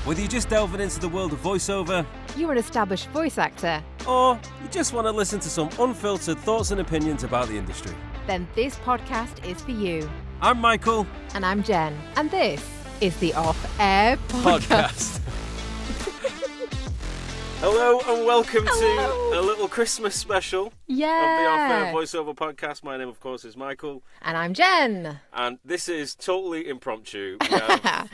Whether you're just delving into the world of voiceover, You're an established voice actor, or you just want to listen to some unfiltered thoughts and opinions about the industry. then this podcast is for you. I'm Michael. And I'm Jen, and this is the Off Air Podcast. Hello and welcome Hello. to a little Christmas special of the Off Air Voiceover Podcast. My name, of course, is Michael. And I'm Jen. And this is totally impromptu.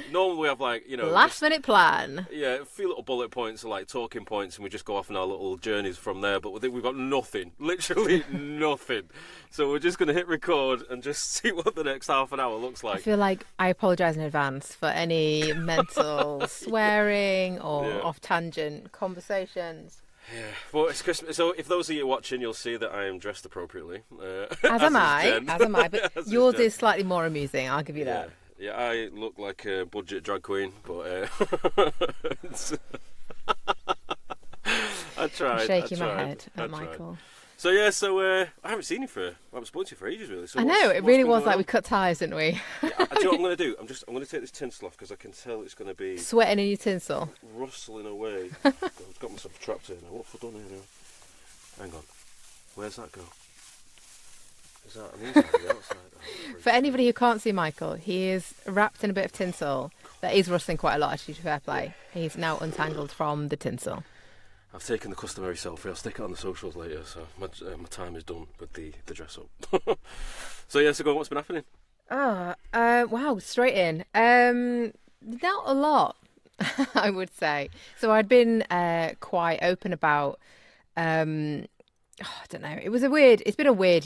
Normally we have Last minute plan. Yeah, a few little bullet points, like talking points, and we just go off on our little journeys from there. But we've got nothing, literally nothing. So we're just going to hit record and just see what the next half an hour looks like. I feel like I apologise in advance for any mental swearing or off-tangent conversations. Yeah, well, it's Christmas, so if those of you watching, you'll see that I am dressed appropriately. As am I, but As yours Jen. is slightly more amusing, I'll give you that. Yeah, I look like a budget drag queen, but I tried. I'm shaking my I tried, head I at tried. Michael. So I haven't seen you I haven't spoken to you for ages, really. So I know, it what's really been was going like on? we cut ties, didn't we? Yeah, do you know what I'm going to do? I'm going to take this tinsel off because I can tell it's going to be Sweating in your tinsel. rustling away. I've got myself trapped here now. What have I done here now? Hang on. Where's that go? Is that an inside or the outside? Oh, For anybody who can't see Michael, he is wrapped in a bit of tinsel that is rustling quite a lot, actually, to fair play. He's now untangled from the tinsel. I've taken the customary selfie. I'll stick it on the socials later, so my time is done with the dress up. So go on, what's been happening? Wow, straight in. Not a lot, I would say. So I'd been quite open about, I don't know, it's been a weird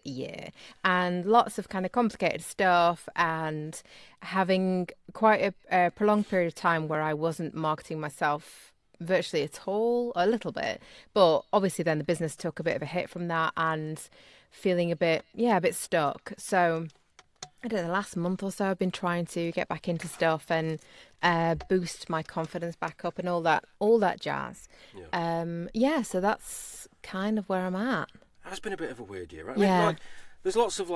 year, and lots of kind of complicated stuff, and having quite a prolonged period of time where I wasn't marketing myself virtually at all, a little bit, but obviously then the business took a bit of a hit from that, and feeling a bit stuck. So I don't know, the last month or so I've been trying to get back into stuff and boost my confidence back up and all that jazz. So that's kind of where I'm at. It's been a bit of a weird year, right? Yeah. I mean, there's lots of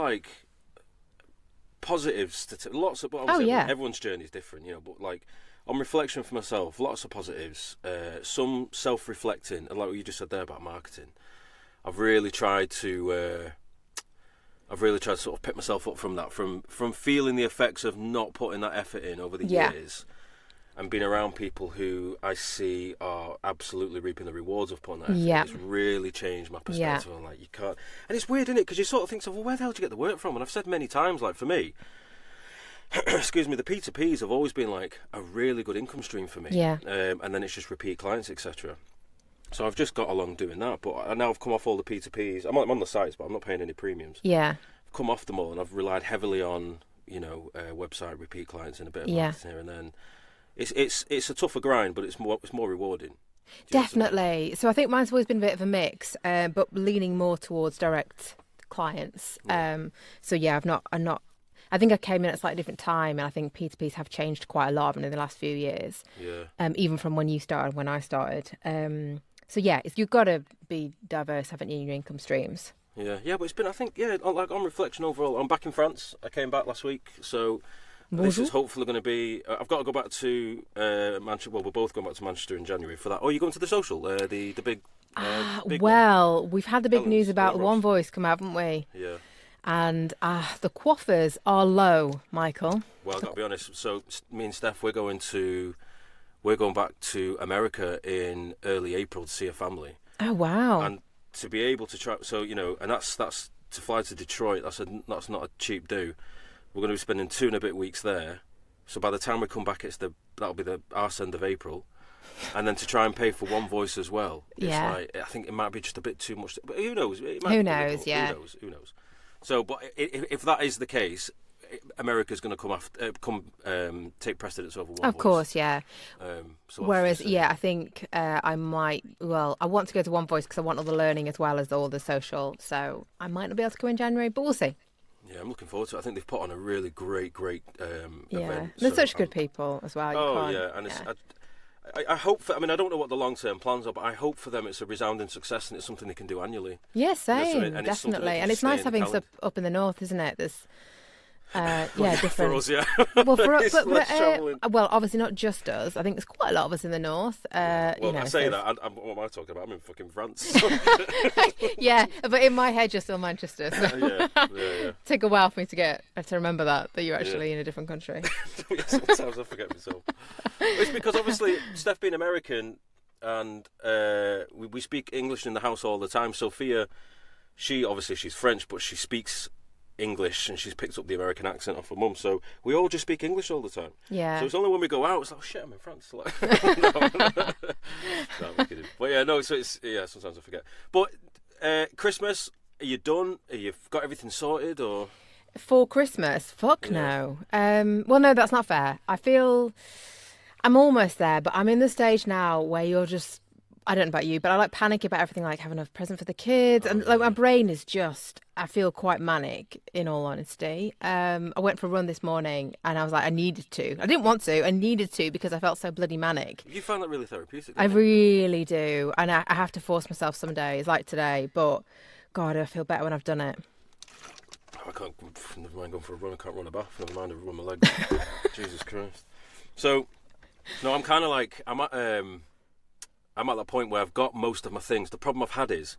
positives but obviously everyone's journey is different, but on reflection for myself, lots of positives, some self-reflecting, and like what you just said there about marketing. I've really tried to sort of pick myself up from that, from feeling the effects of not putting that effort in over the years, and being around people who I see are absolutely reaping the rewards of putting that effort in. It's really changed my perspective on you can't, and it's weird, isn't it? Because you sort of think, well, where the hell do you get the work from? And I've said many times, for me, excuse me, the P2Ps have always been a really good income stream for me. And then it's just repeat clients, etc. So I've just got along doing that, but now I've come off all the P2Ps. I'm on the sites, but I'm not paying any premiums. I've come off them all, and I've relied heavily on website repeat clients and a bit of marketing here and then. It's a tougher grind, but it's more rewarding. Definitely. So I think mine's always been a bit of a mix, but leaning more towards direct clients. I'm not. I think I came in at a slightly different time, and I think P2Ps have changed quite a lot in the last few years. Even from when you started, when I started. You've got to be diverse, haven't you, in your income streams? But it's been, I think, on reflection overall, I'm back in France. I came back last week, so this is hopefully going to be. I've got to go back to Manchester. Well, we're both going back to Manchester in January for that. Oh, you're going to the social, the big. Big one. We've had the big news about the One Voice come out, haven't we? Yeah. And the quaffers are low, Michael. Well, I've got to be honest. So me and Steph, we're going back to America in early April to see a family. Oh wow! And to be able to try, and that's to fly to Detroit. That's not a cheap do. We're going to be spending 2 and a bit weeks there. So by the time we come back, that'll be the arse end of April. And then to try and pay for One Voice as well. I think it might be just a bit too much. But who knows? Who knows? Who knows? So, but if that is the case, America's going to take precedence over One Voice. Of course, yeah. Whereas, I think I might. Well, I want to go to One Voice because I want all the learning as well as all the social. So I might not be able to go in January, but we'll see. Yeah, I'm looking forward to it. I think they've put on a really great event. They're such good people as well. I hope I don't know what the long-term plans are, but I hope for them it's a resounding success and it's something they can do annually. Yeah, same, definitely. And it's nice having stuff up in the north, isn't it? There's Different. For us, yeah. Well, for us, travelling. well, obviously not just us. I think there's quite a lot of us in the north. I say that. What am I talking about? I'm in fucking France. Yeah, but in my head, you're still Manchester. So yeah. Take a while for me to remember that you're actually in a different country. Sometimes I forget myself. It's because obviously Steph being American, and we speak English in the house all the time. Sophia, she's French, but she speaks English, and she's picked up the American accent off her mum, so we all just speak English all the time. Yeah. So it's only when we go out, it's like, oh shit, I'm in France. Like, no, I'm kidding. But yeah, no. So it's sometimes I forget. But Christmas, are you done? Are you got everything sorted, or for Christmas? Fuck no. Well, no, that's not fair. I feel I'm almost there, but I'm in the stage now where you're just. I don't know about you, but I like panic about everything, like having a present for the kids. And like my brain is just, I feel quite manic, in all honesty. I went for a run this morning and I was like, I needed to. I didn't want to. I needed to because I felt so bloody manic. You found that really therapeutic, I really do. And I have to force myself some days, like today. But God, I feel better when I've done it. I can't, never mind going for a run. I can't run a bath. Never mind run my legs. Jesus Christ. So, no, I'm kind of like, I'm at that point where I've got most of my things. The problem I've had is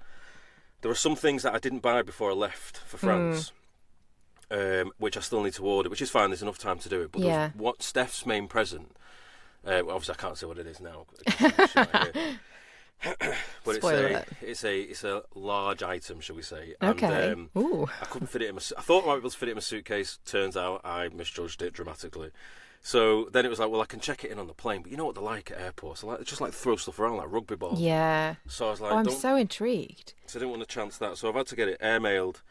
there are some things that I didn't buy before I left for France, which I still need to order, which is fine. There's enough time to do it. But what Steph's main present, obviously I can't say what it is now. But it's a large item, shall we say? Okay. And, I couldn't fit it in my. I thought I might be able to fit it in my suitcase. Turns out I misjudged it dramatically. So then it was like, well, I can check it in on the plane, but you know what they're like at airports? They just like throw stuff around like rugby balls. Yeah. So I was like, I'm so intrigued. So I didn't want to chance that. So I've had to get it airmailed,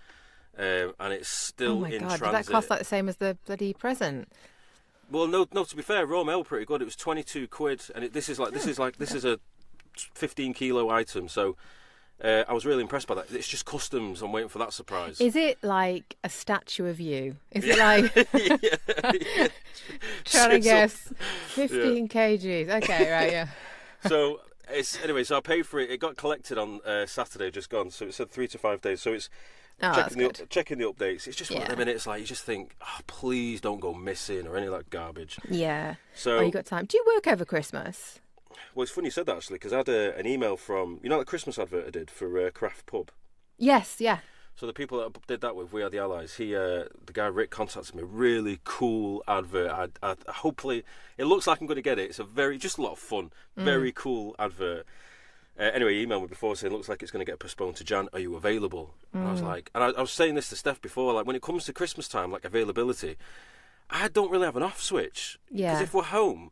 and it's still in transit. Did that cost like the same as the bloody present? Well, no. To be fair, raw mail pretty good. It was £22, and this is a 15 kilo item. So. I was really impressed by that. It's just customs. I'm waiting for that surprise. Is it like a statue of you? Is it like trying to guess 15 kgs? Okay, right, yeah. So so I paid for it. It got collected on Saturday, just gone. So it said 3 to 5 days. So it's checking the updates. It's just one of the minutes like you just think, oh, please don't go missing or any of that garbage. Yeah. So you got time. Do you work over Christmas? Well, it's funny you said that, actually, because I had an email from, the Christmas advert I did for Craft Pub? Yes, yeah. So the people that I did that with, We Are the Allies, the guy Rick contacted me, really cool advert. I hopefully, it looks like I'm going to get it. It's just a lot of fun, very cool advert. Anyway, he emailed me before saying, looks like it's going to get postponed to Jan. Are you available? And I was like, and I was saying this to Steph before, like when it comes to Christmas time, like availability, I don't really have an off switch. Yeah. Because if we're home...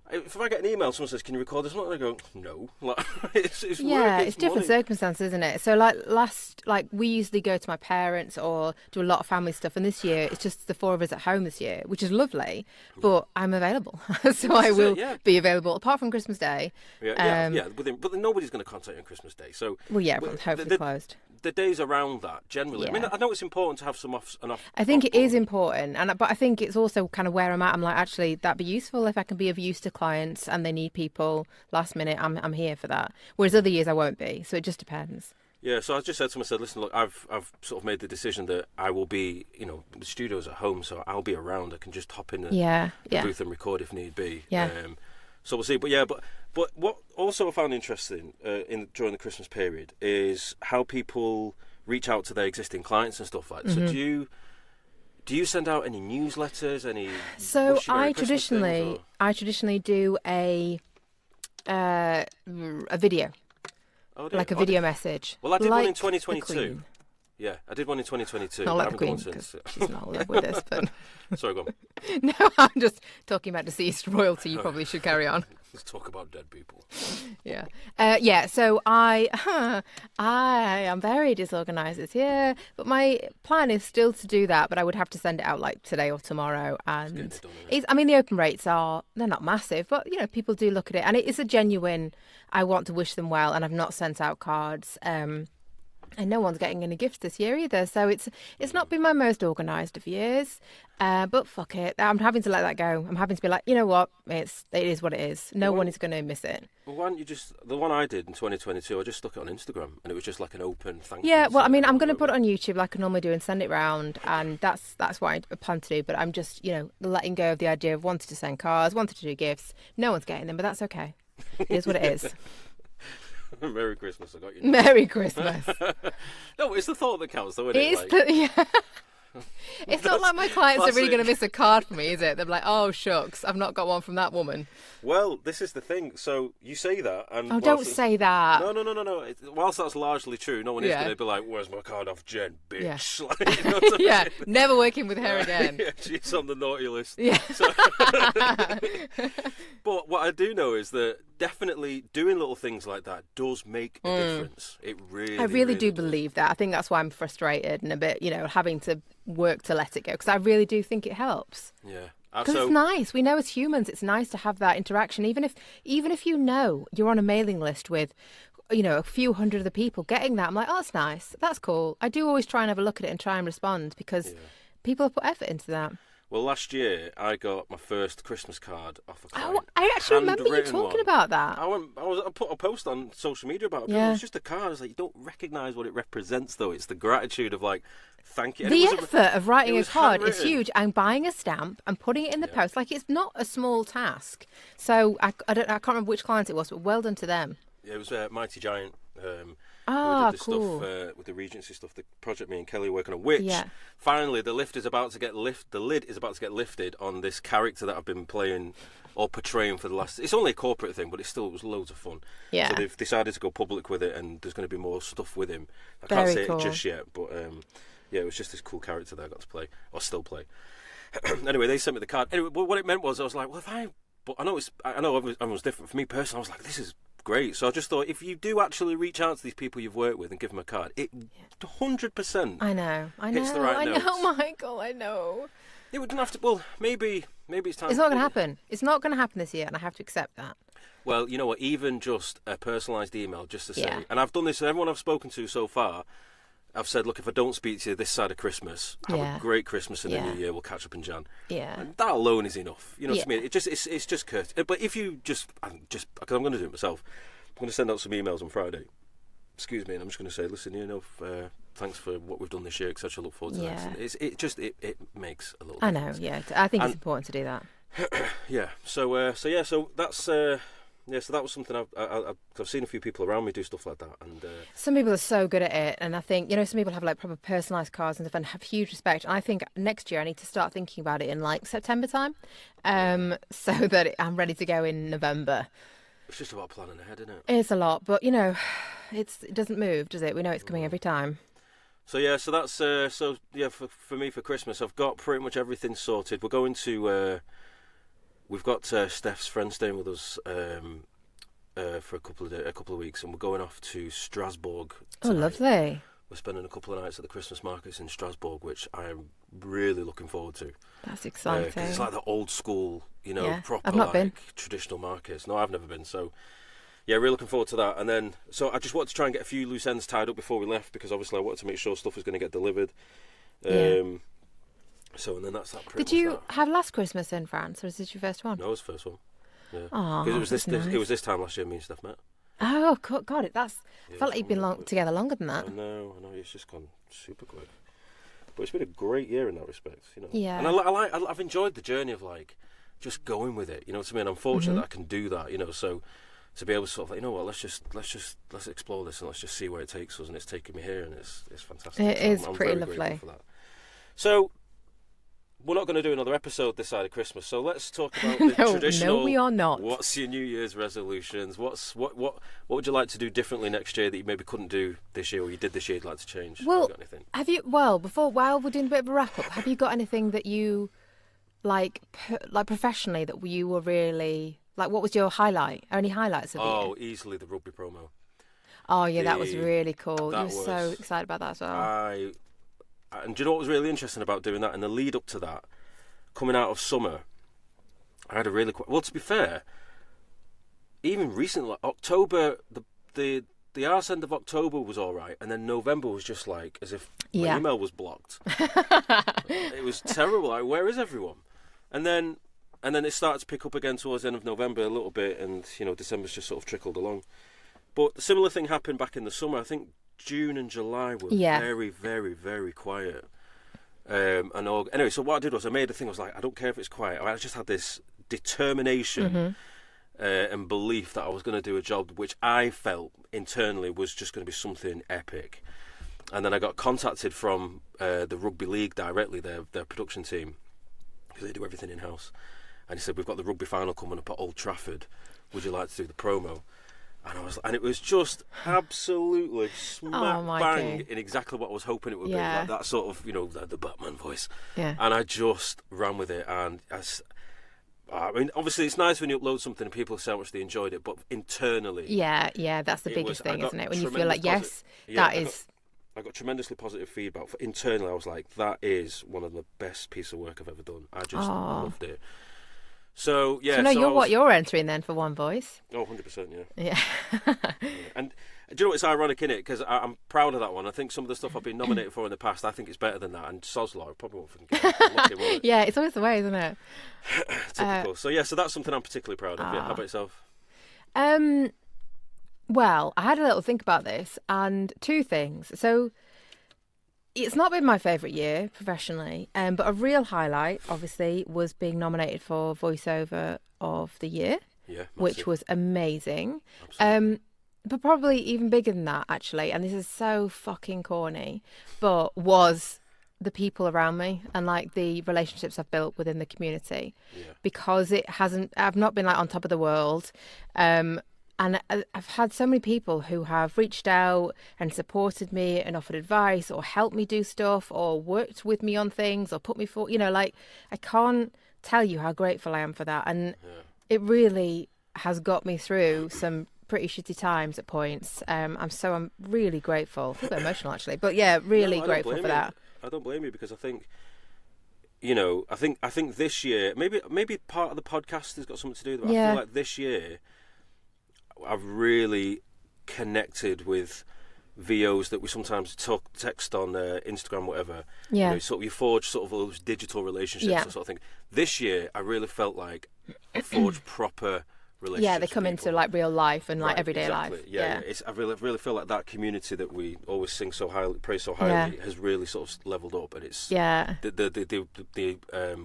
If I get an email, someone says, "Can you record this?" I'm not going to go, "No." Like, it's work, it's different circumstances, isn't it? So, we usually go to my parents or do a lot of family stuff, and this year it's just the four of us at home this year, which is lovely. But I'm available, so I will be available apart from Christmas Day. But then nobody's going to contact you on Christmas Day. So, everyone's hopefully closed. The days around that, generally. Yeah. I mean, I know it's important to have some off. I think it is important, but I think it's also kind of where I'm at. I'm like, actually, that'd be useful if I can be of use to clients and they need people last minute. I'm here for that. Whereas other years I won't be. So it just depends. Yeah, so I just said to him, I said, listen, look, I've sort of made the decision that I will be, the studio's at home, so I'll be around. I can just hop in the booth and record if need be. Yeah. So we'll see. But what also I found interesting during the Christmas period is how people reach out to their existing clients and stuff like that. So do you send out any newsletters? So I traditionally do a video. Oh, like a video message. Well, I did one in 2022. Yeah, I did one in 2022. Not like the Queen, because she's not allowed with this, but... Sorry, go on. No, I'm just talking about deceased royalty. You probably should carry on. Let's talk about dead people. Yeah. So I am very disorganised this year, but my plan is still to do that, but I would have to send it out like today or tomorrow. And the open rates they're not massive, but people do look at it, and it is a genuine, I want to wish them well, and I've not sent out cards. And no one's getting any gifts this year either. So it's not been my most organised of years. But fuck it. I'm having to let that go. I'm having to be like, you know what? It is what it is. No one is going to miss it. Well, why don't you just... The one I did in 2022, I just stuck it on Instagram. And it was just like an open thank you. Yeah, well, I mean, I'm going to put it on YouTube like I normally do and send it round. And that's what I plan to do. But I'm just, letting go of the idea of wanting to send cards, wanting to do gifts. No one's getting them, but that's okay. It is what it is. Merry Christmas, I got you. Merry Christmas. No, it's the thought that counts, though, isn't it? It's not like my clients are really going to miss a card for me, is it? They're like, oh, shucks, I've not got one from that woman. Well, this is the thing. So you say that, and don't say that. No. Whilst that's largely true, no one is going to be like, "Where's my card off, Jen, bitch?" Yeah, Like, you know what I mean? Never working with her again. Yeah, she's on the naughty list. Yeah. So... But what I do know is that definitely doing little things like that does make a difference. It really, I really do does. believe that. I think that's why I'm frustrated and a bit, having to work to let it go, because I really do think it helps. Yeah. Because it's nice. We know as humans, it's nice to have that interaction. Even if you're on a mailing list with, a few hundred of the people getting that, I'm like, oh, that's nice. That's cool. I do always try and have a look at it and try and respond because people have put effort into that. Well, last year I got my first Christmas card off a client. Oh, I actually remember you talking about that. I put a post on social media about it. Yeah. It was just a card. I was like, you don't recognise what it represents, though. It's the gratitude of like, thank you. And the effort of writing a card is handwritten. huge, and buying a stamp and putting it in the post. Like, it's not a small task. So I can't remember which client it was, but well done to them. Yeah, it was Mighty Giant. Who Ah, did the cool. stuff with the Regency stuff, the project me and Kelly are working on, which finally the lid is about to get lifted on this character that I've been playing or portraying for the last... It's only a corporate thing, but it was loads of fun. Yeah. So they've decided to go public with it, and there's going to be more stuff with him. I Very can't say cool. it just yet, but it was just this cool character that I got to play, or still play. Anyway, they sent me the card. Anyway, what it meant was I was like, well, but I know everyone's different. For me personally, I was like, this is great. So I just thought, if you do actually reach out to these people you've worked with and give them a card, it 100%. I know. Hits the right notes. I know, Michael. I know. It wouldn't have to. Well, maybe it's time. It's not going to happen. It's not going to happen this year, and I have to accept that. Well, you know what? Even just a personalised email, just to say, and I've done this to everyone I've spoken to so far. I've said, look, if I don't speak to you this side of Christmas, have a great Christmas and the New Year. We'll catch up in Jan. Yeah. And that alone is enough. You know what I mean? It's just courteous. But if you because I'm going to do it myself. I'm going to send out some emails on Friday. Excuse me, and I'm just going to say, listen, thanks for what we've done this year, etc. I look forward to the next. It makes a little difference. I know, yeah. I think it's important to do that. Yeah. So that's so that was something I've seen a few people around me do stuff like that, and some people are so good at it, and I think some people have like proper personalised cards and stuff and have huge respect. And I think next year I need to start thinking about it in like September time, so that I'm ready to go in November. It's just about planning ahead, isn't it? It's a lot, but it doesn't move, does it? We know it's coming every time. So that's for me for Christmas, I've got pretty much everything sorted. We're going to we've got Steph's friend staying with us for a couple of weeks, and we're going off to Strasbourg tonight. Oh, lovely. We're spending a couple of nights at the Christmas markets in Strasbourg, which I am really looking forward to. That's exciting. 'Cause it's like the old school, proper I've not been. traditional markets. No, I've never been. So, yeah, really looking forward to that. And then, so I just wanted to try and get a few loose ends tied up before we left, because obviously I wanted to make sure stuff was going to get delivered. So, and then that's that. Did you have last Christmas in France, or is this your first one? No, it was the first one. Yeah. Oh, because it was this time last year me and Steph met. Oh, God, I felt like you've been together longer than that. I know, it's just gone super quick. But it's been a great year in that respect, Yeah. And I've enjoyed the journey of like just going with it. You know what I mean? I'm fortunate that I can do that. So to be able to sort of let's explore this and let's just see where it takes us, and it's taken me here, and it's fantastic. It is I'm pretty very lovely. grateful for that. So we're not going to do another episode this side of Christmas, so let's talk about the traditional. No, we are not. What's your New Year's resolutions? What would you like to do differently next year that you maybe couldn't do this year, or you did this year you'd like to change? Well, have you got anything? While we're doing a bit of a wrap up, have you got anything that you like professionally that you were really like? What was your highlight? Or any highlights of it? Easily the rugby promo. Oh yeah, that was really cool. You were was so excited about that as well. And do you know what was really interesting about doing that? In the lead up to that, coming out of summer, I had a really to be fair, even recently, like October, the the arse end of October was all right, and then November was just like as if my email was blocked. It was terrible. Like, where is everyone? And then it started to pick up again towards the end of November a little bit, and December's just sort of trickled along. But the similar thing happened back in the summer. I think June and July were very, very, very quiet. Anyway, so what I did was I made a thing. I was like, I don't care if it's quiet. I just had this determination and belief that I was going to do a job which I felt internally was just going to be something epic. And then I got contacted from the rugby league directly, their production team, because they do everything in house. And he said, we've got the rugby final coming up at Old Trafford. Would you like to do the promo? And it was just absolutely smack bang in exactly what I was hoping it would be. Like that sort of, the Batman voice. Yeah. And I just ran with it. And I mean, obviously it's nice when you upload something and people say how much they enjoyed it, but internally... Yeah, that's the biggest thing, isn't it? When you feel like, I got tremendously positive feedback. Internally, I was like, that is one of the best pieces of work I've ever done. I just loved it. So, yeah. So you're entering then for One Voice. Oh, 100%, yeah. And do you know what? It's ironic, innit? Because I'm proud of that one. I think some of the stuff I've been nominated for in the past, I think it's better than that. And Soslaw, I probably won't fucking get it. Lucky, won't it? Yeah, it's always the way, isn't it? Typical. So that's something I'm particularly proud of. Yeah. How about yourself? Well, I had a little think about this, and two things. So it's not been my favourite year professionally, but a real highlight, obviously, was being nominated for Voiceover of the Year, which was amazing. Absolutely. But probably even bigger than that, actually, and this is so fucking corny, but was the people around me and like the relationships I've built within the community, because I've not been like on top of the world. And I've had so many people who have reached out and supported me and offered advice or helped me do stuff or worked with me on things or put me for, I can't tell you how grateful I am for that. And it really has got me through some pretty shitty times at points. I'm really grateful. I feel a bit emotional actually, but really grateful for that. I don't blame you, because I think, I think this year, maybe part of the podcast has got something to do with it. I feel like this year I've really connected with VOs that we sometimes text on Instagram, whatever. Yeah. Sort of you forge sort of those digital relationships and sort of thing. This year, I really felt like I forged proper relationships. Yeah, they come into like real life and like everyday life. Yeah. I really feel like that community that we always sing so highly, praise so highly, has really sort of leveled up, and it's the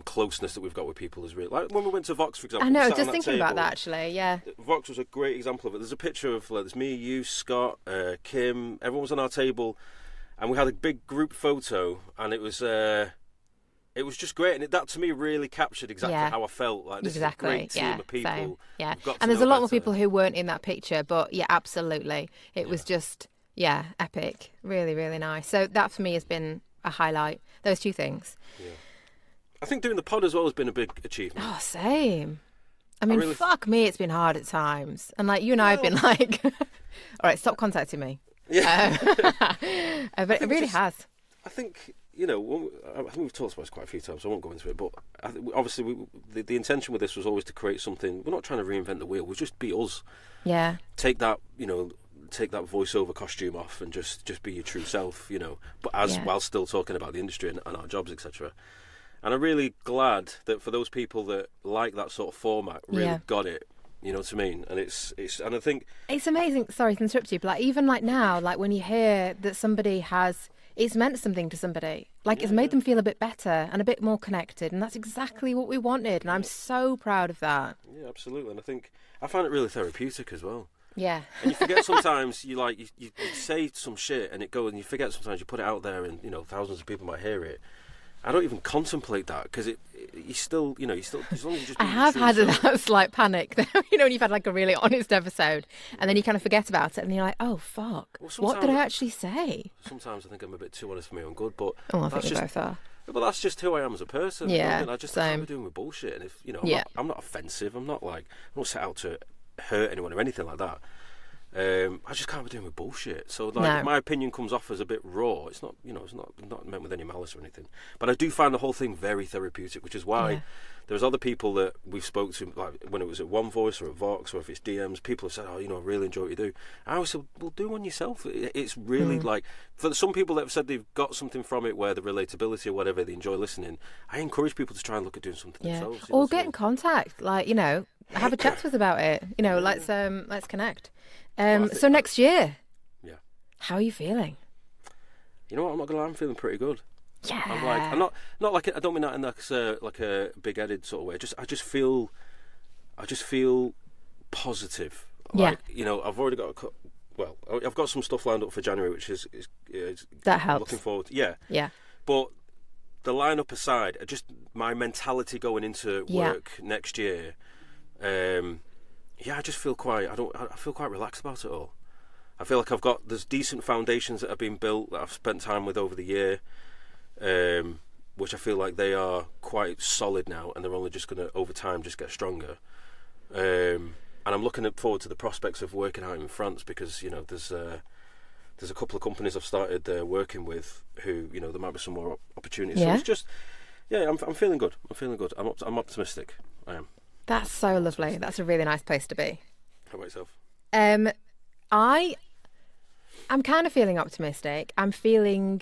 closeness that we've got with people is really, like when we went to Vox, for example. I know, just thinking about that actually. Yeah, Vox was a great example of it. There's a picture of there's me, you, Scott, Kim. Everyone was on our table, and we had a big group photo, and it was just great, and that to me really captured exactly how I felt. Like this is a great team of people. Same. Yeah, and there's a lot more people who weren't in that picture, but absolutely, it was just epic, really, really nice. So that for me has been a highlight. Those two things. Yeah, I think doing the pod as well has been a big achievement. Oh, same. I mean, fuck me, it's been hard at times, and like you and I have been like, all right, stop contacting me. Yeah, but it really has. I think. I think we've talked about this quite a few times, so I won't go into it, but obviously the intention with this was always to create something. We're not trying to reinvent the wheel, we'll just be us. Yeah. Take that voiceover costume off and just be your true self, but while still talking about the industry and our jobs, etc. And I'm really glad that for those people that like that sort of format really got it. You know what I mean? And and I think it's amazing. Sorry to interrupt you, but like even like now, like when you hear that somebody it's meant something to somebody. Like it's made them feel a bit better and a bit more connected, and that's exactly what we wanted. And I'm so proud of that. Yeah, absolutely. And I find it really therapeutic as well. Yeah. And you forget sometimes you say some shit and you forget sometimes you put it out there and thousands of people might hear it. I don't even contemplate that because you still as long as you just. I have had that slight panic, when you've had like a really honest episode, and then you kind of forget about it, and you're like, oh fuck, what did I actually say? Sometimes I think I'm a bit too honest for my own good, but I think we both are. But that's just who I am as a person. Yeah, I can't be doing with bullshit, and if I'm not offensive, I'm not set out to hurt anyone or anything like that. I just can't be doing with bullshit. So like, my opinion comes off as a bit raw. It's not, it's not meant with any malice or anything. But I do find the whole thing very therapeutic, which is why there's other people that we've spoke to, like when it was at One Voice or at Vox or if it's DMs, people have said, "Oh, I really enjoy what you do." I always said, "Well, do one yourself." It's really like, for some people that have said they've got something from it, where the relatability or whatever, they enjoy listening. I encourage people to try and look at doing something themselves. Or get in contact, like have a chat with us about it. Let's connect. So next year, how are you feeling? You know what? I'm not gonna lie. I'm feeling pretty good. Yeah. I'm not like I don't mean that in like a big-headed sort of way. I just feel positive. Like, I've already got I've got some stuff lined up for January, which is that helps. Looking forward to, yeah. But the lineup aside, just my mentality going into work next year. I just feel I feel quite relaxed about it all. I feel like there's decent foundations that have been built that I've spent time with over the year, which I feel like they are quite solid now, and they're only just going to over time just get stronger. And I'm looking forward to the prospects of working out in France, because there's a couple of companies I've started working with who there might be some more opportunities. So it's just I'm feeling good. I'm optimistic. I am. That's so lovely. That's a really nice place to be. How about yourself? I'm kind of feeling optimistic. I'm feeling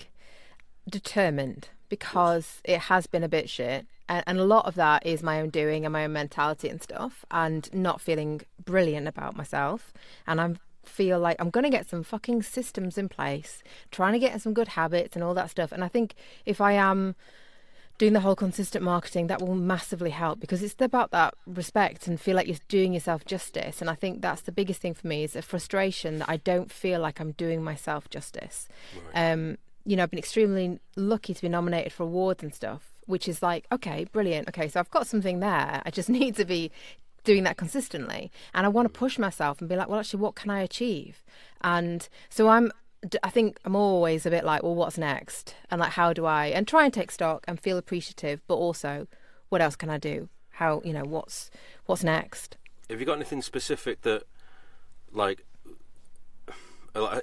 determined, because it has been a bit shit. And a lot of that is my own doing and my own mentality and stuff, and not feeling brilliant about myself. And I feel like I'm going to get some fucking systems in place, trying to get in some good habits and all that stuff. And I think if I am doing the whole consistent marketing, that will massively help, because it's about that respect and feel like you're doing yourself justice. And I think that's the biggest thing for me, is a frustration that I don't feel like I'm doing myself justice. Right. I've been extremely lucky to be nominated for awards and stuff, which is like, okay, brilliant. Okay, so I've got something there. I just need to be doing that consistently. And I want to push myself and be like, well, actually, what can I achieve? And so I think I'm always a bit like, well, what's next? And like, how do I, and try and take stock and feel appreciative, but also, what else can I do? How, what's next? Have you got anything specific that, like,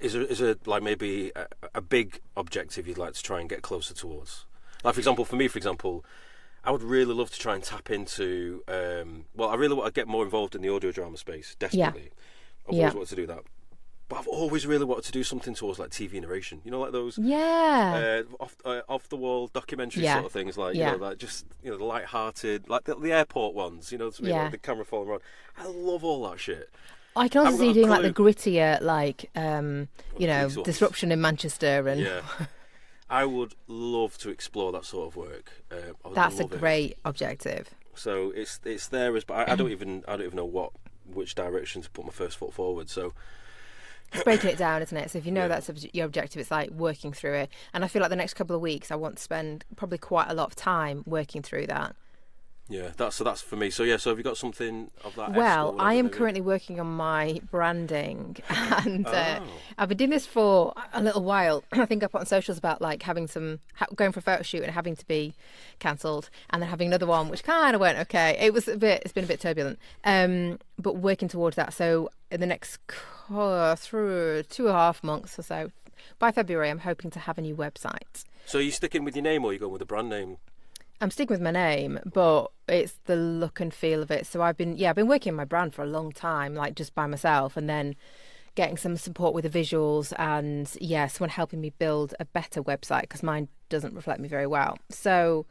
is there like maybe a big objective you'd like to try and get closer towards? Like, for example, I would really love to try and tap into, I really want to get more involved in the audio drama space, desperately. I've always wanted to do that. But I've always really wanted to do something towards like TV narration, like those off the wall documentary sort of things, like like just the light-hearted, like the airport ones, like the camera falling around. I love all that shit. I can also see you doing like the grittier, like Disruption in Manchester, and I would love to explore that sort of work. That's a great objective. So it's there, but I don't even know which direction to put my first foot forward. So. It's breaking it down, isn't it? So if that's your objective, it's like working through it. And I feel like the next couple of weeks, I want to spend probably quite a lot of time working through that. Yeah, that's for me. So so have you got something of that? Well, I am currently working on my branding, and I've been doing this for a little while. I think I put on socials about like having going for a photo shoot and having to be cancelled, and then having another one which kind of went okay. It's been a bit turbulent, but working towards that. So in the next through 2.5 months or so, by February, I'm hoping to have a new website. So are you sticking with your name, or are you going with a brand name? I'm sticking with my name, but it's the look and feel of it. So I've been working on my brand for a long time, like just by myself, and then getting some support with the visuals, and someone helping me build a better website, because mine doesn't reflect me very well. So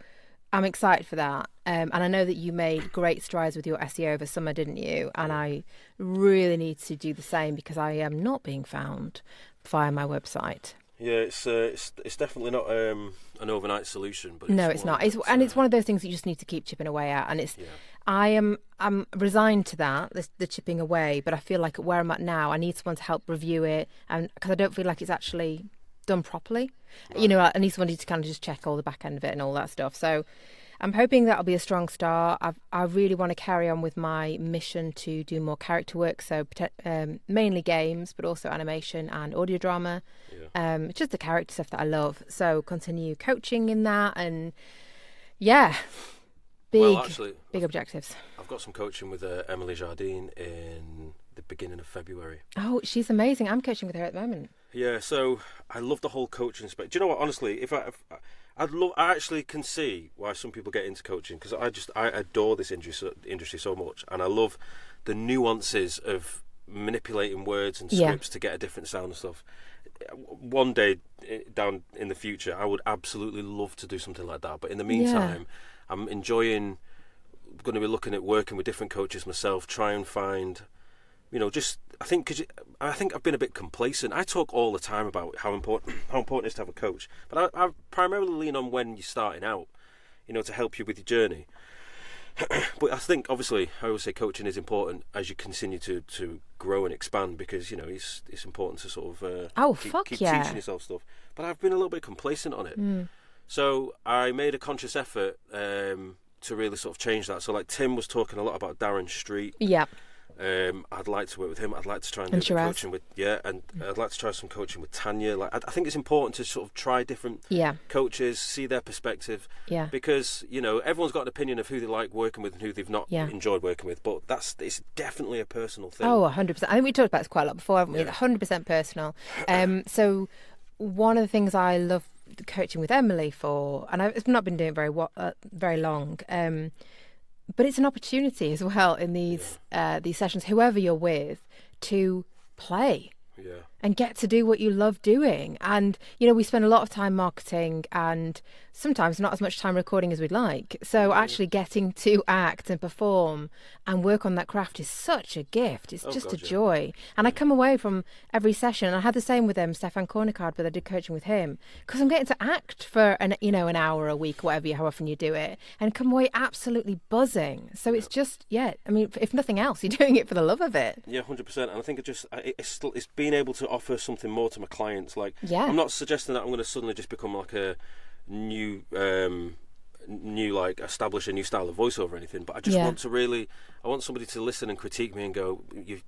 I'm excited for that. And I know that you made great strides with your SEO over summer, didn't you? And I really need to do the same, because I am not being found via my website. Yeah, it's definitely not an overnight solution, but no, it's not. It's one of those things that you just need to keep chipping away at, and I'm resigned to that, the chipping away. But I feel like where I'm at now, I need someone to help review it, and because I don't feel like it's actually done properly. Right. I need somebody to kind of just check all the back end of it and all that stuff. So I'm hoping that'll be a strong start. I really want to carry on with my mission to do more character work, so mainly games, but also animation and audio drama. Just the character stuff that I love. So continue coaching in that, and big objectives. I've got some coaching with Emily Jardine in the beginning of February. Oh, she's amazing. I'm coaching with her at the moment. Yeah, so I love the whole coaching space. Do you know what? Honestly, I actually can see why some people get into coaching, because I adore this industry so much, and I love the nuances of manipulating words and scripts to get a different sound and stuff. One day down in the future, I would absolutely love to do something like that. But in the meantime, I'm enjoying. Going to be looking at working with different coaches myself, try and find, I think I've been a bit complacent. I talk all the time about how important it is to have a coach, but I primarily lean on when you're starting out, to help you with your journey. But I think, obviously, I always say coaching is important as you continue to grow and expand, because it's important to sort of keep teaching yourself stuff. But I've been a little bit complacent on it, so I made a conscious effort to really sort of change that. So, like, Tim was talking a lot about Darren Street. Yeah. I'd like to work with him. I'd like to try and do some coaching with and I'd like to try some coaching with Tanya. Like, I think it's important to sort of try different coaches, see their perspective. Yeah. Because everyone's got an opinion of who they like working with and who they've not enjoyed working with. But it's definitely a personal thing. Oh, 100%. I think we talked about this quite a lot before, haven't we? 100% personal. So one of the things I love coaching with Emily for, and I've not been doing it very long. But it's an opportunity as well in these sessions, whoever you're with, to play and get to do what you love doing. And, we spend a lot of time marketing and sometimes not as much time recording as we'd like. So actually getting to act and perform and work on that craft is such a gift. It's just a joy. And I come away from every session, and I had the same with Stefan Cornicard, but I did coaching with him, because I'm getting to act for an hour a week, whatever, how often you do it, and come away absolutely buzzing. So it's just, if nothing else, you're doing it for the love of it. Yeah, 100%. And I think it's being able to offer something more to my clients. Like, I'm not suggesting that I'm going to suddenly just become like a new like establish a new style of voiceover or anything, but I just want to I want somebody to listen and critique me and go, you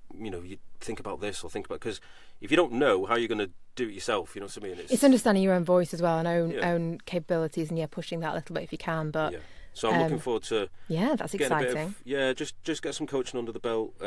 think about this or think about, because if you don't know, how are you going to do it yourself? You know what I mean? It's understanding your own voice as well, and own capabilities, and pushing that a little bit if you can. But so I'm looking forward to that's exciting. Just get some coaching under the belt,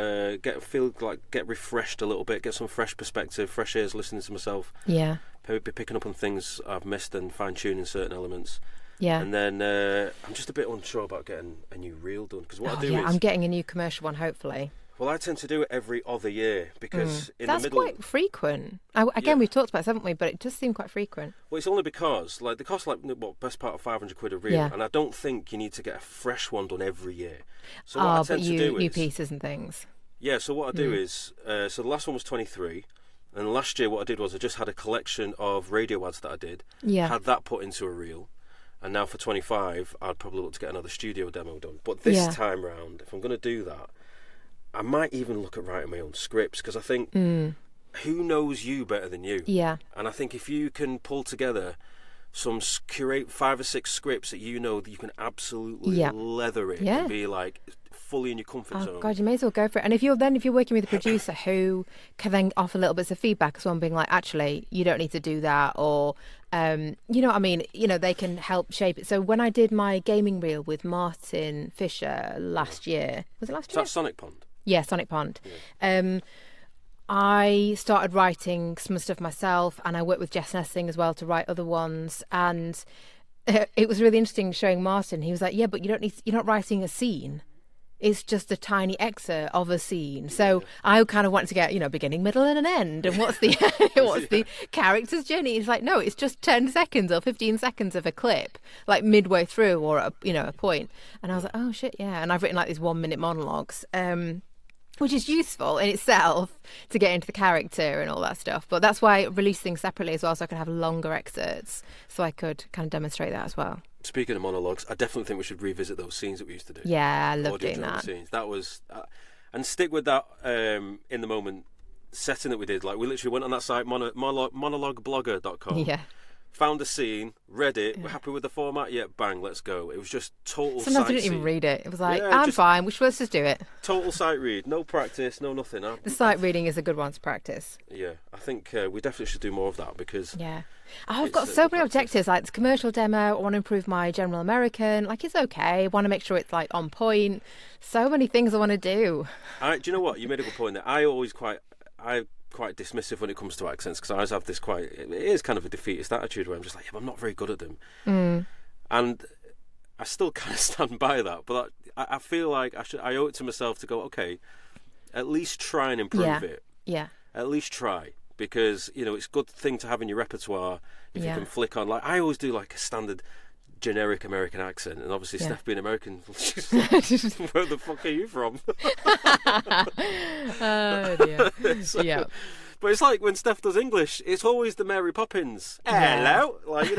get refreshed a little bit, get some fresh perspective, fresh ears, listening to myself. Yeah, be picking up on things I've missed and fine tuning certain elements. Yeah, and then I'm just a bit unsure about getting a new reel done, because what I do is I'm getting a new commercial one, hopefully. Well, I tend to do it every other year, because that's quite frequent. We've talked about this, haven't we? But it does seem quite frequent. Well, it's only because they cost best part of £500 a reel, and I don't think you need to get a fresh one done every year. So what I tend to do is new pieces and things. Yeah. So what I do is, so the last one was 23, and last year what I did was I just had a collection of radio ads that I did. Yeah. Had that put into a reel. And now for 25, I'd probably look to get another studio demo done. But this time round, if I'm going to do that, I might even look at writing my own scripts, because I think who knows you better than you? Yeah. And I think if you can pull together curate 5 or 6 scripts that you can absolutely leather it and be like fully in your comfort zone. God, you may as well go for it. And if you're working with a producer who can then offer little bits of feedback as well, and being like, actually, you don't need to do that, or you know what I mean? They can help shape it. So when I did my gaming reel with Martin Fisher last year, was it last year? That's Sonic Pond. Yeah, Sonic Pond. Yeah. I started writing some stuff myself, and I worked with Jess Nessing as well to write other ones. And it was really interesting showing Martin. He was like, "Yeah, but you're not writing a scene. It's just a tiny excerpt of a scene." So I kind of wanted to get, beginning, middle, and an end. And what's the the character's journey? It's like, no, it's just 10 seconds or 15 seconds of a clip, like midway through or a point. And I was like, oh shit, yeah. And I've written like these 1-minute monologues. Which is useful in itself to get into the character and all that stuff. But that's why I release things separately as well, so I could have longer excerpts, so I could kind of demonstrate that as well. Speaking of monologues, I definitely think we should revisit those scenes that we used to do. Yeah, I love doing that. Scenes. That was, and stick with that in the moment setting that we did. Like, we literally went on that site, monologueblogger.com. Yeah. found a scene, read it, we're happy with the format, yeah, bang, let's go. It was just total Sometimes I didn't even read it. It was like, I'm fine, let's just do it. Total sight read, no practice, no nothing. The sight reading is a good one to practice. Yeah, I think we definitely should do more of that because... Yeah. I've got so many objectives, like the commercial demo, I want to improve my general American, like it's okay, I want to make sure it's like on point. So many things I want to do. Do you know what? You made a good point there. I'm quite dismissive when it comes to accents because I always have this it is kind of a defeatist attitude where I'm just like, I'm not very good at them. And I still kind of stand by that, but I feel like I owe it to myself to go, okay, at least try and improve it. Yeah. At least try. Because, it's a good thing to have in your repertoire if you can flick on. Like, I always do like a standard generic American accent, and obviously Steph being American, she's like, where the fuck are you from? Oh dear. So, yeah. But it's like when Steph does English, it's always the Mary Poppins. Hello, like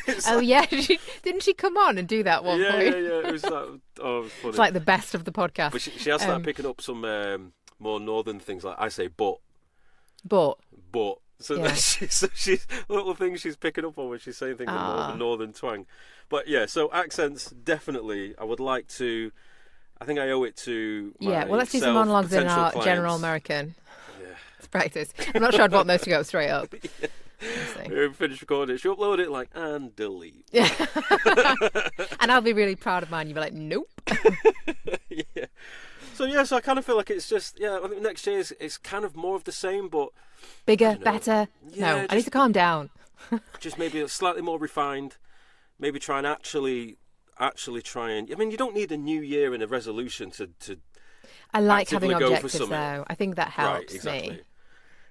It's oh yeah, didn't she come on and do that one point? Yeah. It was like, it was funny. It's like the best of the podcast. But she has started picking up some more northern things. Like I say, but. So she's little things she's picking up on when she's saying things in more of a northern twang. But yeah, so accents definitely. I would like to. I think I owe it to. Well, let's do some monologues in our clients. General American. Yeah, let's practice. I'm not sure I'd want those to go straight up. We finish recording it. She'll upload it and delete. Yeah. And I'll be really proud of mine. You'll be like, nope. Yeah. So I kind of feel like it's just I think next year it's kind of more of the same, but bigger, better. Yeah, no, I need to calm down. Just maybe slightly more refined. Maybe try and actually try and. I mean, you don't need a new year and a resolution to. I like having objectives though. I think that helps me.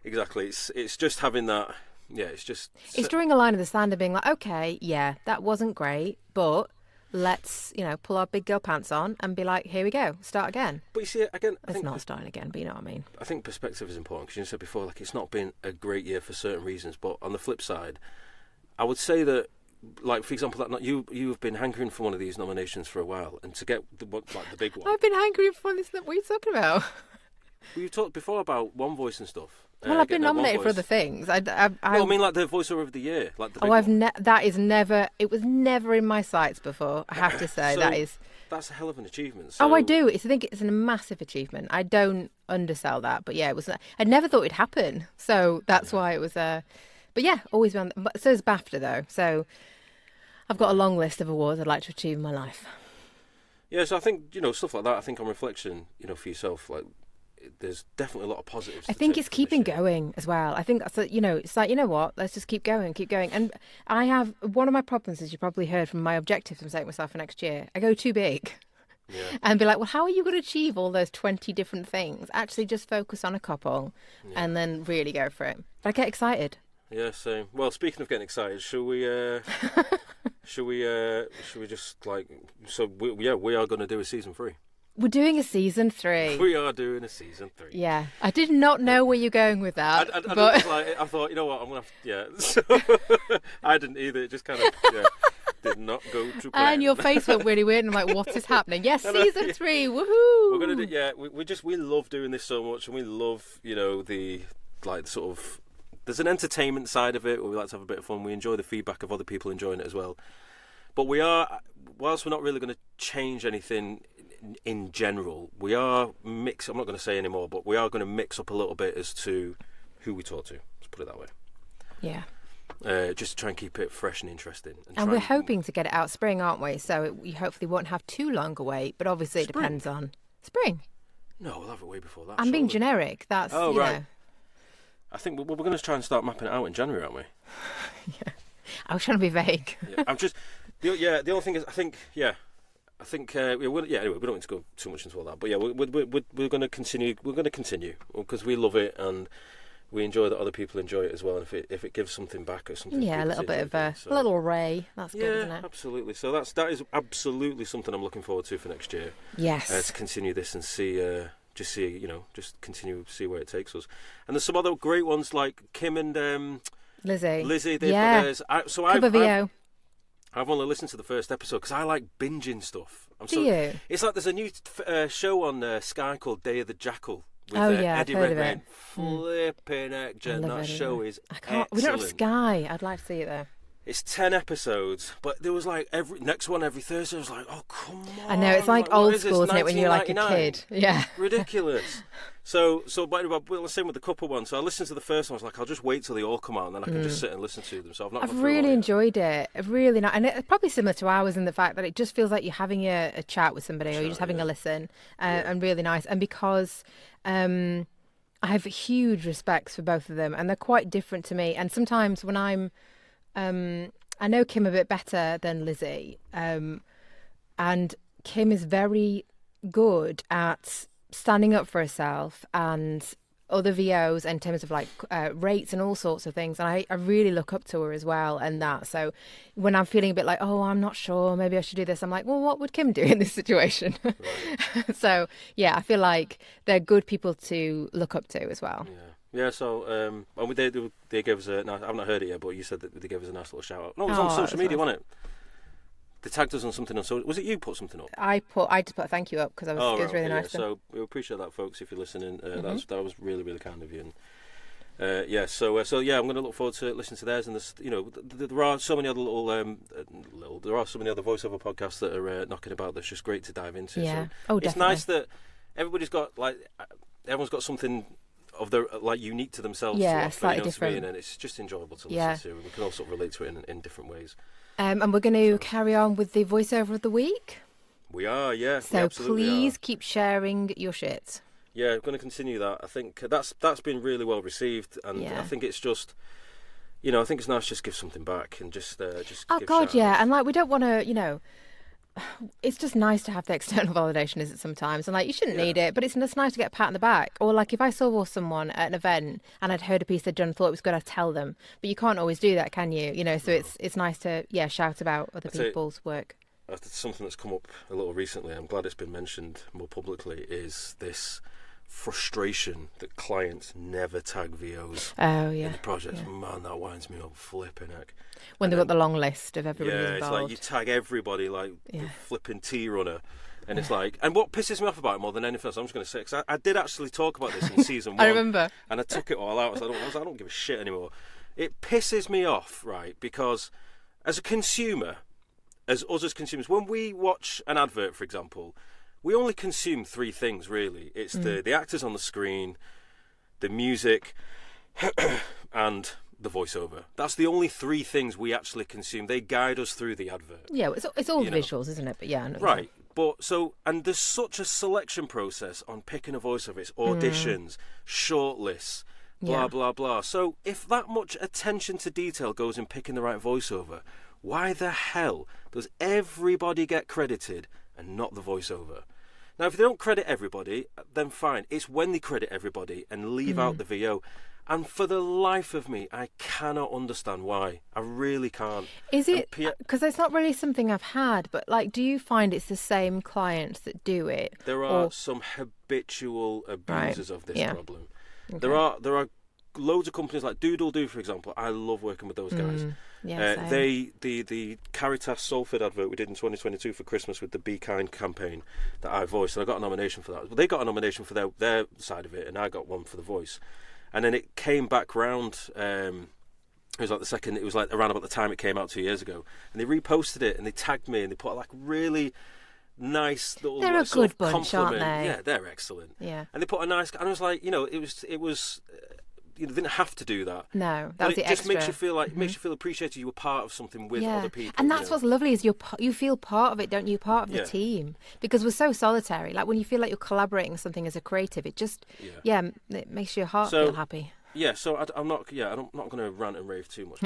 Exactly. It's just having that. Yeah, it's drawing a line in the sand and being like, okay, yeah, that wasn't great, but. Let's, pull our big girl pants on and be like, here we go, start again. But you see, again... It's not starting again, but you know what I mean. I think perspective is important, because you said before, like, it's not been a great year for certain reasons, but on the flip side, I would say that, like, for example, that you've been hankering for one of these nominations for a while, and to get the big one... I've been hankering for this, what are you talking about? Well, you talked before about One Voice and stuff. Well, I've been nominated for other things. I mean, like the voiceover of the year, like the big one. That is never. It was never in my sights before. I have to say that's a hell of an achievement. So... Oh, I do. I think it's a massive achievement. I don't undersell that, but yeah, it was. I never thought it'd happen, so that's why it was. But yeah, always been. So is BAFTA though. So I've got a long list of awards I'd like to achieve in my life. Yeah, so I think stuff like that. I think on reflection, for yourself, like. There's definitely a lot of positives. I think it's keeping going as well. I think that's it's like, what, let's just keep going. And I have one of my problems, as you probably heard from my objectives I'm setting myself for next year. I go too big and be like, well, how are you going to achieve all those 20 different things? Actually, just focus on a couple and then really go for it. But I get excited. Yeah, same. Well, speaking of getting excited, should we just like? So we are going to do a season 3. We're doing a season 3. We are doing a season 3. Yeah. I did not know where you're going with that. I thought, you know what, I'm going to have to, So, I didn't either. It just kind of, did not go to plan. And your face went really weird, and I'm like, what is happening? Yes, season 3, woohoo! We're going to do, we love doing this so much, and we love, the, like, sort of, there's an entertainment side of it, where we like to have a bit of fun. We enjoy the feedback of other people enjoying it as well. But whilst we're not really going to change anything in general, we are I'm not going to say anymore, but we are going to mix up a little bit as to who we talk to. Let's put it that way. Yeah. Just to try and keep it fresh and interesting. And we're hoping to get it out spring, aren't we? So we hopefully won't have too long a wait, but obviously it depends on spring. No, we'll have it way before that. I'm being generic. That's, right. I think we're going to try and start mapping it out in January, aren't we? Yeah. I was trying to be vague. Yeah, I'm just... the only thing is, I think anyway, we don't need to go too much into all that, but yeah, we're going to continue. We're going to continue because we love it and we enjoy that other people enjoy it as well. And if it gives something back or something, a little bit of a little ray. That's good, isn't it? Absolutely. So that is absolutely something I'm looking forward to for next year. Yes. To continue this and see, just continue to see where it takes us. And there's some other great ones like Kim and Lizzie. They've got theirs. I've only listened to the first episode because I like binging stuff. Do you? It's like there's a new show on Sky called Day of the Jackal with I've Eddie heard Redmayne. Of it. Flipping heck, Jen, that show is excellent. We don't have Sky. I'd like to see it though. It's 10 episodes, but there was like next one every Thursday. I was like, oh, come on. I know, it's like old school, isn't it, when you're like a 1999? kid? Yeah. Ridiculous. So, by the way, the same with the couple one. So I listened to the first one. I was like, I'll just wait till they all come out, and then I can just sit and listen to them. So I've really enjoyed it. Really nice, and it's probably similar to ours in the fact that it just feels like you're having a chat with somebody, or you're just having a listen, and really nice. And because I have huge respects for both of them, and they're quite different to me. And sometimes when I know Kim a bit better than Lizzie, and Kim is very good at standing up for herself and other VOs in terms of like rates and all sorts of things, and I really look up to her as well, and that. So when I'm feeling a bit like, oh, I'm not sure, maybe I should do this, I'm like, well, what would Kim do in this situation? Right. So yeah, I feel like they're good people to look up to as well. Yeah, so they gave us I've not heard it yet, but you said that they gave us a nice little shout out. No, it was on social media, wasn't it? They tagged us on something on social. Was it you put something up? I just put a thank you up because it was really nice. Yeah. So we appreciate that, folks. If you're listening, that was really, really kind of you. And so I'm going to look forward to listening to theirs. And there are so many other there are so many other voiceover podcasts that are knocking about. That's just great to dive into. Yeah. So it's nice that everybody's got everyone's got something of their unique to themselves. Yeah, to offer, slightly different. and it's just enjoyable to listen to. And we can all sort of relate to it in different ways. And we're going to carry on with the voiceover of the week. We are, yeah. So please keep sharing your shit. Yeah, we're going to continue that. I think that's been really well received, and I think it's just, I think it's nice to just give something back and just. Oh give God, yeah, and like we don't want to, it's just nice to have the external validation, is it sometimes? And like you shouldn't need it, but it's just nice to get a pat on the back. Or like if I saw someone at an event and I'd heard a piece they'd done and thought it was good, I'd tell them. But you can't always do that, can you? So it's nice to shout about other people's work. Something that's come up a little recently, I'm glad it's been mentioned more publicly, is this frustration that clients never tag VOs in the projects. Yeah. Man, that winds me up flipping heck. When they've got the long list of everybody who's involved. It's like you tag everybody like the flipping T-runner. And it's like, and what pisses me off about it more than anything else, I'm just going to say, because I did actually talk about this in season 1. I remember. And I took it all out. I don't give a shit anymore. It pisses me off, right? Because as a consumer, as us as consumers, when we watch an advert, for example, we only consume 3 things, really. It's the actors on the screen, the music, and the voiceover. That's the only 3 things we actually consume. They guide us through the advert. Yeah, it's all visuals, isn't it? But yeah. Right. But and there's such a selection process on picking a voiceover. It's auditions, shortlists, blah, blah, blah. So if that much attention to detail goes in picking the right voiceover, why the hell does everybody get credited and not the voiceover? Now, if they don't credit everybody, then fine. It's when they credit everybody and leave out the VO. And for the life of me, I cannot understand why. I really can't. Is it because it's not really something I've had, but like, do you find it's the same clients that do it? There are some habitual abusers of this problem. Okay. There are loads of companies like Doodle Do, for example. I love working with those guys. Yeah, the Caritas Salford advert we did in 2022 for Christmas with the Be Kind campaign that I voiced, and I got a nomination for that. Well, they got a nomination for their side of it, and I got one for the voice. And then it came back round. It was like around about the time it came out 2 years ago, and they reposted it and they tagged me and they put like really nice little. They're a good bunch, aren't they? Yeah, they're excellent. Yeah, and they put a nice. And I was like, it was. You didn't have to do that. No, that was the extra. It just makes you feel like makes you feel appreciated. You were part of something with other people, and that's what's lovely is you feel part of it, don't you? Part of the team, because we're so solitary. Like when you feel like you're collaborating something as a creative, it just it makes your heart feel happy. Yeah, so I'm not going to rant and rave too much,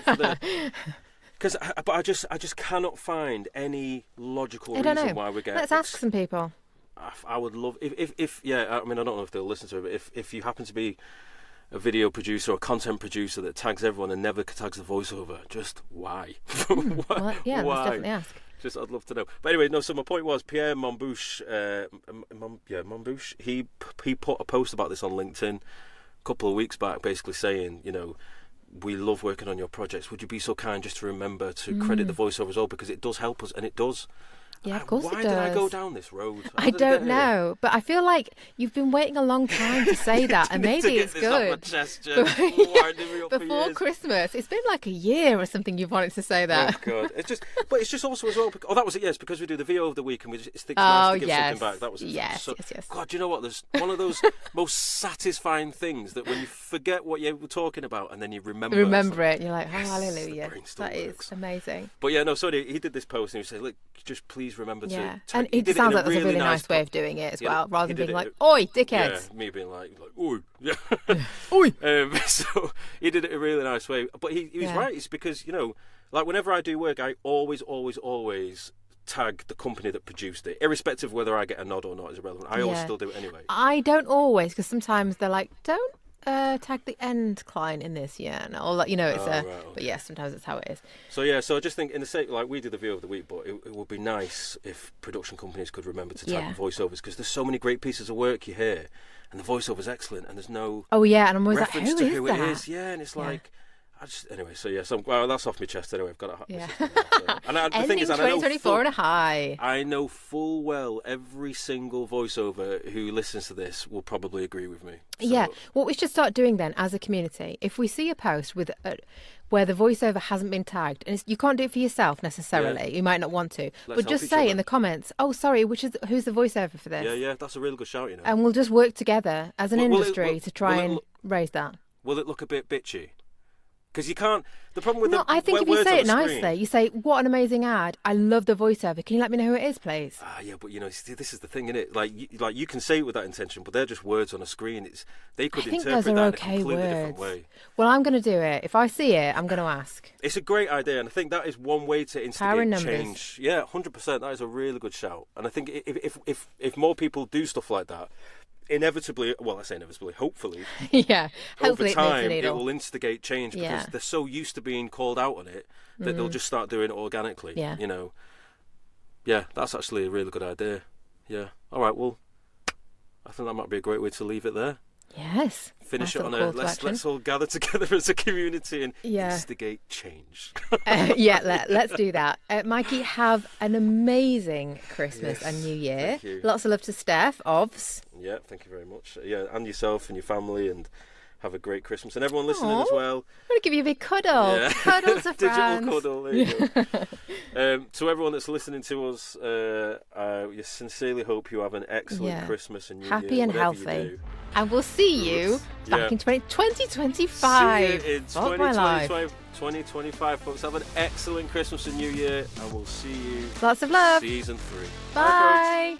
but I just cannot find any logical reason why we're getting. Let's ask some people. I would love if I mean I don't know if they'll listen to it, but if you happen to be a video producer or content producer that tags everyone and never tags the voiceover, just why? Well, yeah, let's definitely ask. Just I'd love to know. But anyway, no. So my point was Pierre Monbouche. Monbouche. He put a post about this on LinkedIn a couple of weeks back, basically saying, we love working on your projects. Would you be so kind just to remember to credit the voiceover as well, because it does help us, and it does. Yeah, of course Why it does. did I go down this road? I don't know, but I feel like you've been waiting a long time to say that, and maybe it's good. Before Christmas, it's been like a year or something. You've wanted to say that. Oh God, it's just also as well. Oh, that was it. Yes, because we do the VO of the week, and it's nice to give something back. That was it. Yes. God, do you know what? There's one of those most satisfying things that when you forget what you were talking about, and then you remember it, and you're like, oh, hallelujah. That is amazing. But yeah, no, sorry, he did this post, and he said, look, just please remember to. And it sounds like there's a really nice way of doing it as well, rather than being like, oi, dickheads. Yeah, me being like oi. Yeah. Oi. So he did it a really nice way. But he was right. It's because, like whenever I do work, I always tag the company that produced it, irrespective of whether I get a nod or not is irrelevant. I always still do it anyway. I don't always, because sometimes they're like, don't tag the end client in this, or like, it's right, okay. But yeah, sometimes it's how it is. So I just think in the sake, like we do the VO of the week, but it would be nice if production companies could remember to tag the voiceovers, because there's so many great pieces of work you hear, and the voiceover's excellent, and there's no and I'm always reference like, who it is, and it's like. Well, that's off my chest anyway. I've got to. And the thing is, 2024 and a high. I know full well every single voiceover who listens to this will probably agree with me. So. Yeah, what we should start doing then, as a community, if we see a post with where the voiceover hasn't been tagged, and you can't do it for yourself necessarily, you might not want to, but just say in the comments, "Oh, sorry, who's the voiceover for this?" Yeah, that's a really good shout, And we'll just work together as an industry to try and raise that. Will it look a bit bitchy? Because you can't. The problem with I think if you say it nicely, you say, "What an amazing ad! I love the voiceover. Can you let me know who it is, please?" Yeah, but see, this is the thing, isn't it? Like you can say it with that intention, but they're just words on a screen. They could interpret that in a completely different way. Well, I'm going to do it. If I see it, I'm going to ask. It's a great idea, and I think that is one way to instigate change. Yeah, 100%. That is a really good shout, and I think if more people do stuff like that. Inevitably, hopefully, hopefully over time it will instigate change, because they're so used to being called out on it that they'll just start doing it organically. That's actually a really good idea. All right, well, I think that might be a great way to leave it there. Yes. Finish it on a let's all gather together as a community and instigate change. Let's do that. Mikey, have an amazing Christmas and New Year. Lots of love to Steph, Ovs. Yeah, thank you very much. And yourself and your family, and have a great Christmas. And everyone listening as well. I'm going to give you a big cuddle. Yeah. Cuddle to friends. Digital cuddle, there you go. To everyone that's listening to us, we sincerely hope you have an excellent Christmas and New Year. Happy and healthy. And we'll see you back in 2025. See you in 2025, folks. Have an excellent Christmas and New Year, and we'll see you. Lots of love. Season 3. Bye.